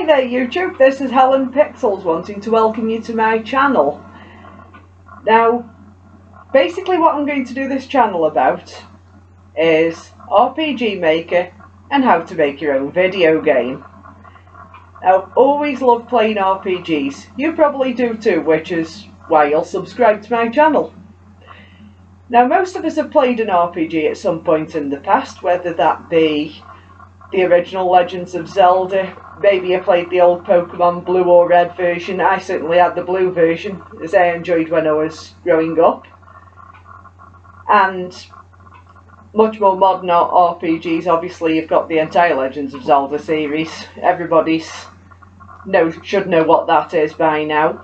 there YouTube, this is Helen Pixels wanting to welcome you to my channel. Now, basically what I'm going to do this channel about is RPG Maker and how to make your own video game. Now, I've always loved playing RPGs. You probably do too, which is why you'll subscribe to my channel. Now, most of us have played an RPG at some point in the past, whether that be the original Legends of Zelda, maybe you played the old Pokemon Blue or Red version. I certainly had the blue version, as I enjoyed when I was growing up. And much more modern RPGs, obviously you've got the entire Legends of Zelda series. Everybody should know what that is by now.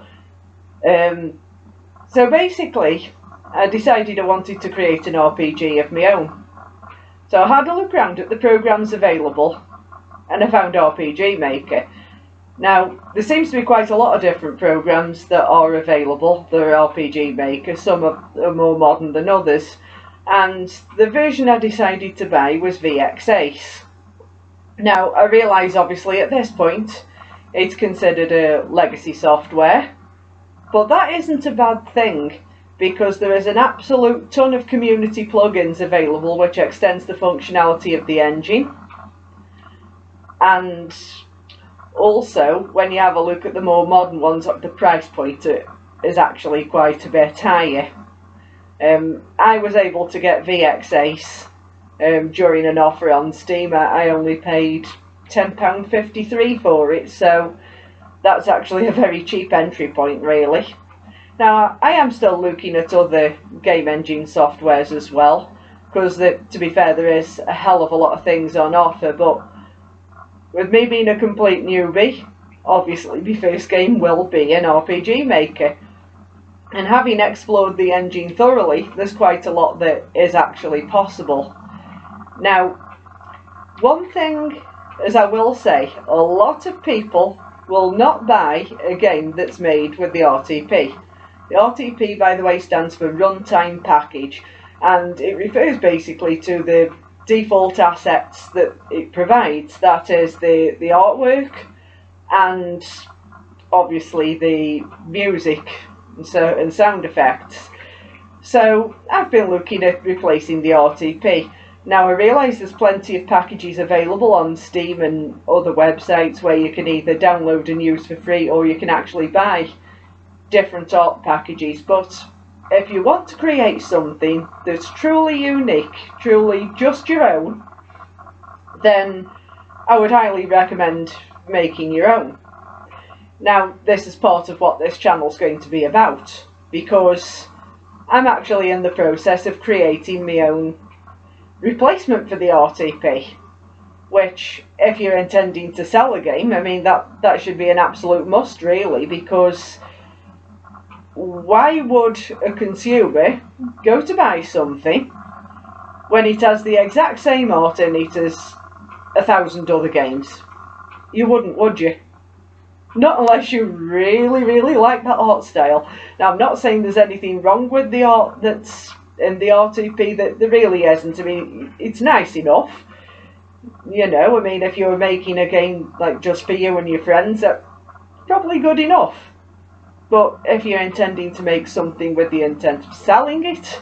So basically, I decided I wanted to create an RPG of my own. So I had a look around at the programs available and I found RPG Maker. Now, there seems to be quite a lot of different programs that are available that are RPG Maker. Some are more modern than others. And the version I decided to buy was VX8. Now, I realise obviously at this point it's considered a legacy software, but that isn't a bad thing, because there is an absolute ton of community plugins available which extends the functionality of the engine. And also, when you have a look at the more modern ones, the price point is actually quite a bit higher. I was able to get VX8 during an offer on Steam. I only paid £10.53 for it, so that's actually a very cheap entry point, really. Now, I am still looking at other game engine softwares as well, because to be fair, there is a hell of a lot of things on offer, but with me being a complete newbie, obviously my first game will be an RPG Maker. And having explored the engine thoroughly, there's quite a lot that is actually possible. Now, one thing, as I will say, a lot of people will not buy a game that's made with the RTP. The RTP, by the way, stands for Runtime Package, and it refers basically to the default assets that it provides. That is the artwork and obviously the music and sound effects. So I've been looking at replacing the RTP. Now, I realise there's plenty of packages available on Steam and other websites where you can either download and use for free, or you can actually buy different art packages. But if you want to create something that's truly unique, truly just your own, then I would highly recommend making your own. Now, this is part of what this channel's going to be about, because I'm actually in the process of creating my own replacement for the RTP, which, if you're intending to sell a game, I mean, that should be an absolute must, really, because why would a consumer go to buy something when it has the exact same art in it as 1,000 other games? You wouldn't, would you? Not unless you really, really like that art style. Now, I'm not saying there's anything wrong with the art that's in the RTP, that there really isn't. I mean, it's nice enough. You know, I mean, if you were making a game like just for you and your friends, that's probably good enough. But if you're intending to make something with the intent of selling it,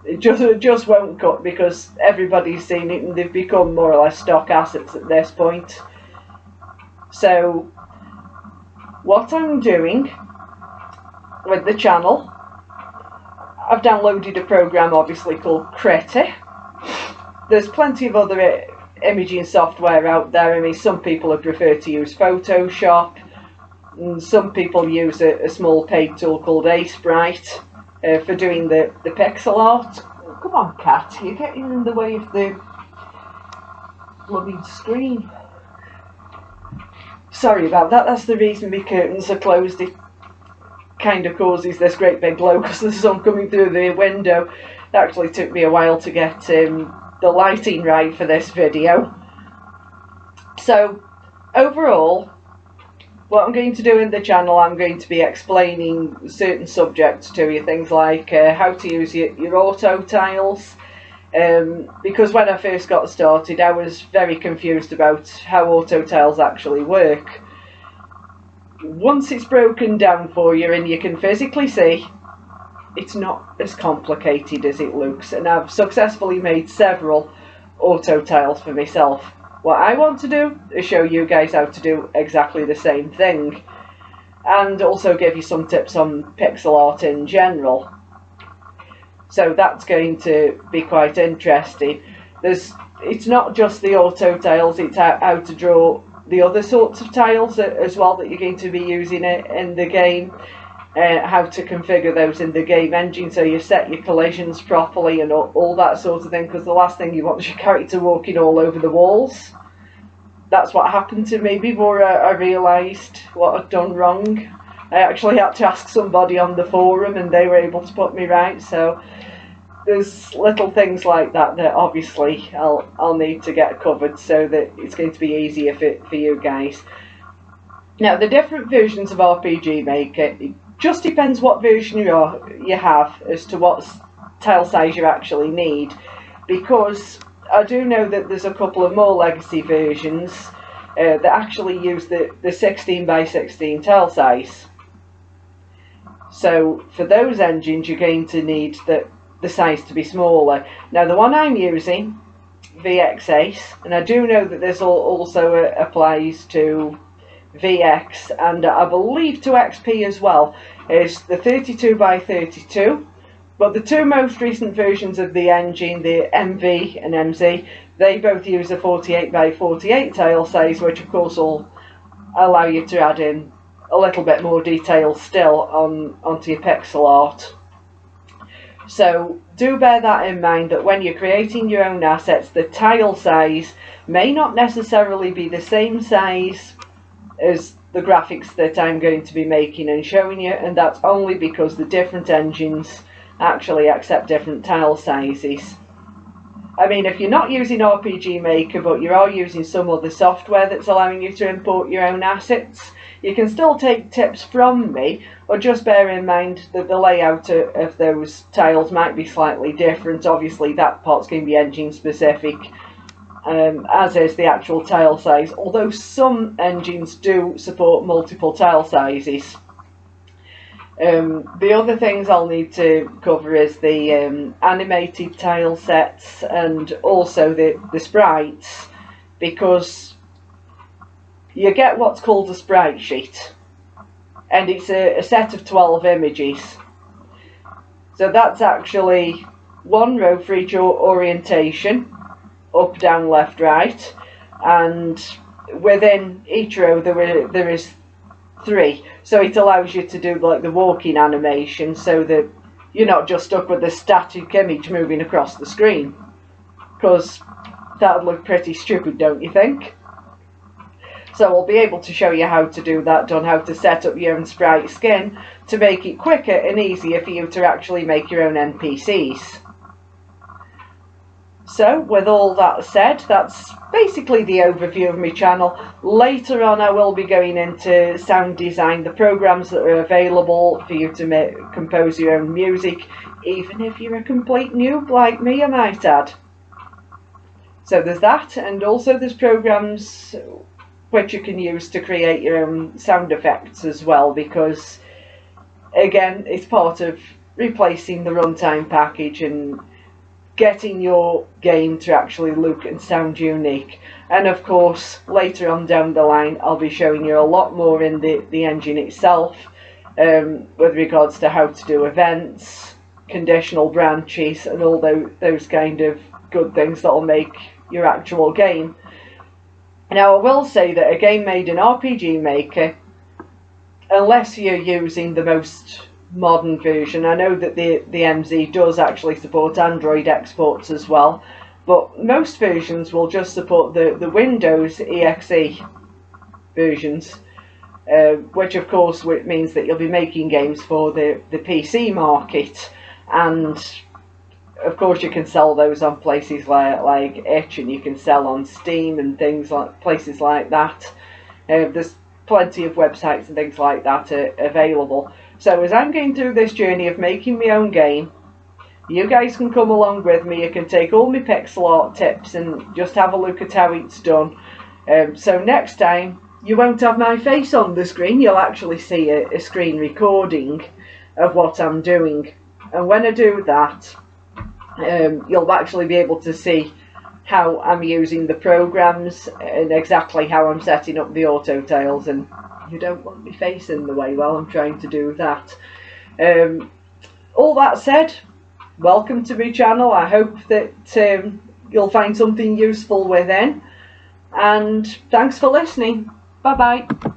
it just won't cut, because everybody's seen it and they've become more or less stock assets at this point. So, what I'm doing with the channel, I've downloaded a program obviously called Critter. There's plenty of other imaging software out there. I mean, some people have preferred to use Photoshop, and some people use a small paid tool called Sprite for doing the pixel art. Come on, cat, you're getting in the way of the bloody screen. Sorry about that, that's the reason my curtains are closed. It kind of causes this great big glow because the sun coming through the window. It actually took me a while to get the lighting right for this video. So, overall, what I'm going to do in the channel, I'm going to be explaining certain subjects to you. Things like how to use your auto tiles, because when I first got started I was very confused about how auto tiles actually work. Once it's broken down for you and you can physically see, it's not as complicated as it looks, and I've successfully made several auto tiles for myself. What I want to do is show you guys how to do exactly the same thing, and also give you some tips on pixel art in general. So that's going to be quite interesting. It's not just the auto tiles, it's how to draw the other sorts of tiles as well that you're going to be using it in the game. How to configure those in the game engine so you set your collisions properly and all that sort of thing, because the last thing you want is your character walking all over the walls. That's what happened to me before I realised what I'd done wrong. I actually had to ask somebody on the forum and they were able to put me right. So there's little things like that that obviously I'll need to get covered so that it's going to be easier for you guys. Now, the different versions of RPG Maker, it just depends what version you have as to what tile size you actually need, because I do know that there's a couple of more legacy versions that actually use the 16 by 16 tile size. So for those engines you're going to need the size to be smaller. Now the one I'm using, VX Ace, and I do know that this also applies to VX and I believe to XP as well, is the 32 by 32. But the two most recent versions of the engine, the MV and MZ, they both use a 48 by 48 tile size, which of course will allow you to add in a little bit more detail still onto your pixel art. So do bear that in mind, that when you're creating your own assets, the tile size may not necessarily be the same size as the graphics that I'm going to be making and showing you, and that's only because the different engines actually accept different tile sizes. I mean, if you're not using RPG Maker but you are using some other software that's allowing you to import your own assets, you can still take tips from me, or just bear in mind that the layout of those tiles might be slightly different. Obviously that part's going to be engine specific, as is the actual tile size, although some engines do support multiple tile sizes. The other things I'll need to cover is the animated tile sets and also the sprites, because you get what's called a sprite sheet, and it's a set of 12 images. So that's actually one row for each orientation, up, down, left, right, and within each row there is 3. So it allows you to do like the walking animation, so that you're not just stuck with a static image moving across the screen, because that would look pretty stupid, don't you think? So I'll be able to show you how to do that, on how to set up your own sprite skin to make it quicker and easier for you to actually make your own NPCs. So with all that said, that's basically the overview of my channel. Later on I will be going into sound design, the programs that are available for you to compose your own music, even if you're a complete noob like me, I might add. So there's that, and also there's programs which you can use to create your own sound effects as well, because again it's part of replacing the runtime package and getting your game to actually look and sound unique. And of course later on down the line I'll be showing you a lot more in the engine itself, with regards to how to do events, conditional branches, and all those kind of good things that will make your actual game. Now I will say that a game made in RPG Maker, unless you're using the most modern version, I know that the MZ does actually support Android exports as well, but most versions will just support the Windows EXE versions, which of course means that you'll be making games for the PC market, and of course you can sell those on places like Itch, and you can sell on Steam and things like places like that. There's plenty of websites and things like that available. So as I'm going through this journey of making my own game, You guys can come along with me. You can take all my pixel art tips and just have a look at how it's done. So next time you won't have my face on the screen, you'll actually see a screen recording of what I'm doing. And when I do that, you'll actually be able to see how I'm using the programs and exactly how I'm setting up the auto tiles, and you don't want me face in the way while I'm trying to do that. All that said, welcome to my channel. I hope that you'll find something useful within, and thanks for listening. Bye bye.